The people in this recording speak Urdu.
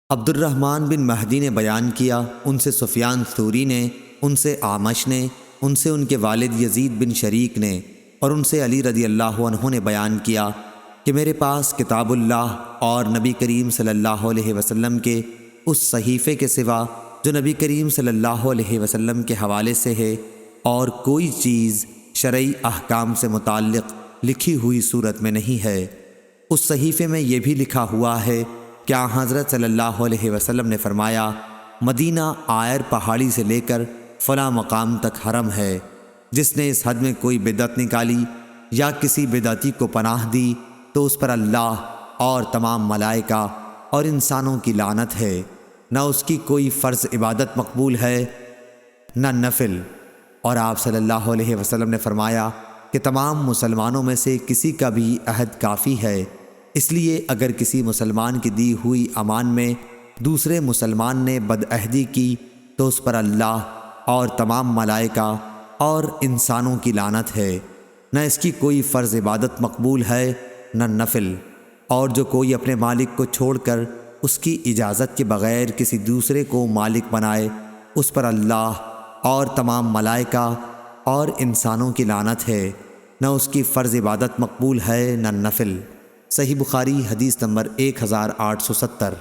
عبد الرحمن بن مہدی نے بیان کیا، ان سے سفیان ثوری نے، ان سے اعمش نے، ان سے ان کے والد یزید بن شریک نے، اور ان سے علی رضی اللہ عنہ نے بیان کیا کہ میرے پاس کتاب اللہ اور نبی کریم صلی اللہ علیہ وسلم کے اس صحیفے کے سوا جو نبی کریم صلی اللہ علیہ وسلم کے حوالے سے ہے اور کوئی چیز شرعی احکام سے متعلق لکھی ہوئی صورت میں نہیں ہے۔ اس صحیفے میں یہ بھی لکھا ہوا ہے کہ حضرت صلی اللہ علیہ وسلم نے فرمایا، مدینہ آئر پہاڑی سے لے کر فلاں مقام تک حرم ہے، جس نے اس حد میں کوئی بدعت نکالی یا کسی بدعتی کو پناہ دی تو اس پر اللہ اور تمام ملائکہ اور انسانوں کی لعنت ہے، نہ اس کی کوئی فرض عبادت مقبول ہے نہ نفل۔ اور آپ صلی اللہ علیہ وسلم نے فرمایا کہ تمام مسلمانوں میں سے کسی کا بھی عہد کافی ہے، اس لیے اگر کسی مسلمان کی دی ہوئی امان میں دوسرے مسلمان نے بدعہدی کی تو اس پر اللہ اور تمام ملائکہ اور انسانوں کی لعنت ہے، نہ اس کی کوئی فرض عبادت مقبول ہے نہ نفل۔ اور جو کوئی اپنے مالک کو چھوڑ کر اس کی اجازت کے بغیر کسی دوسرے کو مالک بنائے، اس پر اللہ اور تمام ملائکہ اور انسانوں کی لعنت ہے، نہ اس کی فرض عبادت مقبول ہے نہ نفل۔ صحیح بخاری حدیث نمبر 1870۔